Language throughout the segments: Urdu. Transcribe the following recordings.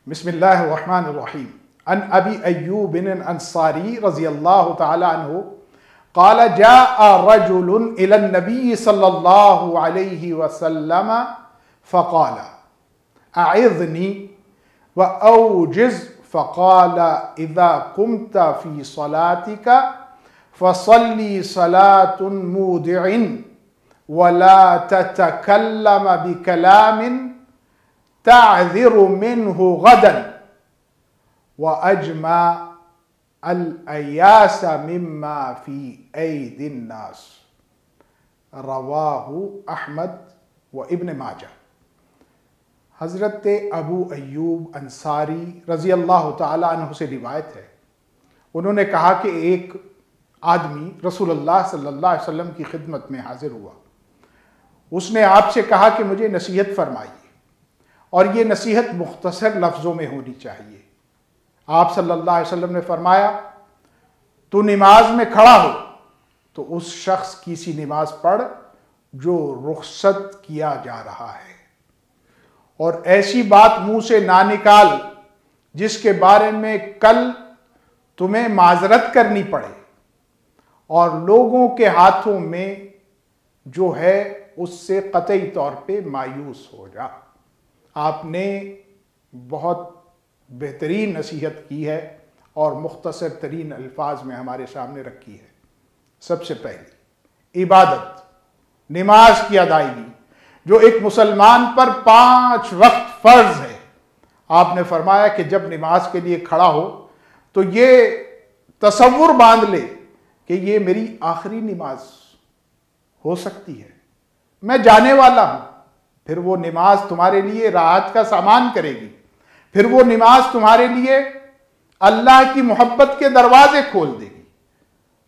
بسم اللہ الرحمن الرحیم عن ابی ایوب الانصاری رضی اللہ تعالی عنہ قال جاء رجل الى النبی صلی اللہ علیہ وسلم فقال اعظنی واوجز فقال اذا قمت في صلاتك فصلی صلاة مودع ولا تتكلم بكلام تعذر منه غدا وأجمع الأياس مما في أيدي الناس رواہ احمد و ابن ماجہ۔ حضرت ابو ایوب انصاری رضی اللہ تعالی عنہ سے روایت ہے، انہوں نے کہا کہ ایک آدمی رسول اللہ صلی اللہ علیہ وسلم کی خدمت میں حاضر ہوا۔ اس نے آپ سے کہا کہ مجھے نصیحت فرمائیے، اور یہ نصیحت مختصر لفظوں میں ہونی چاہیے۔ آپ صلی اللہ علیہ وسلم نے فرمایا، تو نماز میں کھڑا ہو تو اس شخص کی سی نماز پڑھ جو رخصت کیا جا رہا ہے، اور ایسی بات منہ سے نہ نکال جس کے بارے میں کل تمہیں معذرت کرنی پڑے، اور لوگوں کے ہاتھوں میں جو ہے اس سے قطعی طور پہ مایوس ہو جا۔ آپ نے بہت بہترین نصیحت کی ہے اور مختصر ترین الفاظ میں ہمارے سامنے رکھی ہے۔ سب سے پہلی عبادت، نماز کی ادائیگی، جو ایک مسلمان پر 5 وقت فرض ہے۔ آپ نے فرمایا کہ جب نماز کے لیے کھڑا ہو تو یہ تصور باندھ لے کہ یہ میری آخری نماز ہو سکتی ہے، میں جانے والا ہوں۔ پھر وہ نماز تمہارے لیے راحت کا سامان کرے گی، پھر وہ نماز تمہارے لیے اللہ کی محبت کے دروازے کھول دے گی،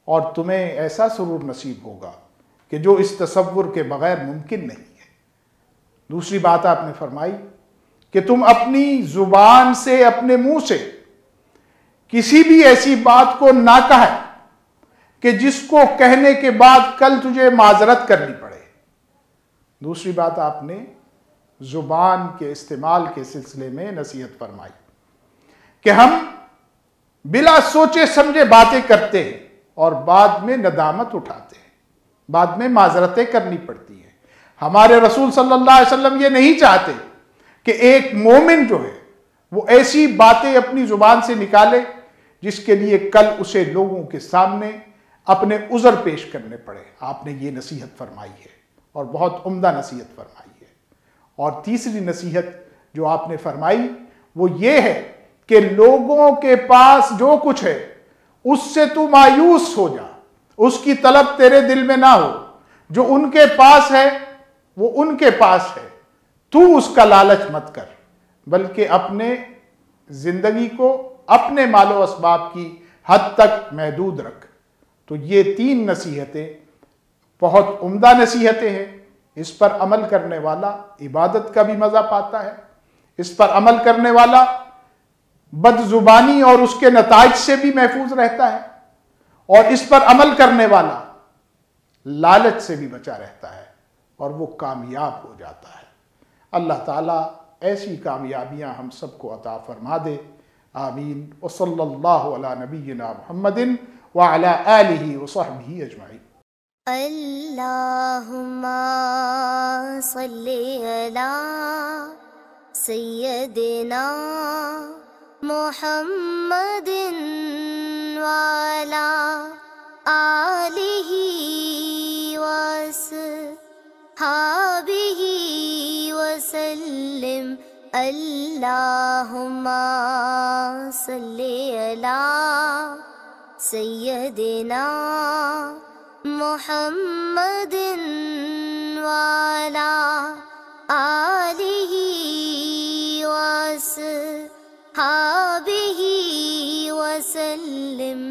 اور تمہیں ایسا سرور نصیب ہوگا کہ جو اس تصور کے بغیر ممکن نہیں ہے۔ دوسری بات آپ نے فرمائی کہ تم اپنی زبان سے، اپنے منہ سے کسی بھی ایسی بات کو نہ کہے کہ جس کو کہنے کے بعد کل تجھے معذرت کرنی پڑے۔ دوسری بات آپ نے زبان کے استعمال کے سلسلے میں نصیحت فرمائی کہ ہم بلا سوچے سمجھے باتیں کرتے ہیں اور بعد میں ندامت اٹھاتے ہیں، بعد میں معذرتیں کرنی پڑتی ہیں۔ ہمارے رسول صلی اللہ علیہ وسلم یہ نہیں چاہتے کہ ایک مومن جو ہے وہ ایسی باتیں اپنی زبان سے نکالے جس کے لیے کل اسے لوگوں کے سامنے اپنے عذر پیش کرنے پڑے۔ آپ نے یہ نصیحت فرمائی ہے اور بہت عمدہ نصیحت فرمائی ہے۔ اور تیسری نصیحت جو آپ نے فرمائی وہ یہ ہے کہ لوگوں کے پاس جو کچھ ہے اس سے تو مایوس ہو جا، اس کی طلب تیرے دل میں نہ ہو۔ جو ان کے پاس ہے وہ ان کے پاس ہے، تو اس کا لالچ مت کر، بلکہ اپنے زندگی کو اپنے مال و اسباب کی حد تک محدود رکھ۔ تو یہ 3 نصیحتیں بہت عمدہ نصیحتیں ہیں۔ اس پر عمل کرنے والا عبادت کا بھی مزہ پاتا ہے، اس پر عمل کرنے والا بد زبانی اور اس کے نتائج سے بھی محفوظ رہتا ہے، اور اس پر عمل کرنے والا لالچ سے بھی بچا رہتا ہے اور وہ کامیاب ہو جاتا ہے۔ اللہ تعالیٰ ایسی کامیابیاں ہم سب کو عطا فرما دے، آمین۔ وصلی اللہ علی نبینا محمد وعلی آلہ وصحبہ اجمعین۔ اللہم صلی علی سیدنا محمد وعلی آلہ وصحبہ وسلم۔ اللہم صلی علی سیدنا محمد وعلی آلہ وصحبہ وسلم۔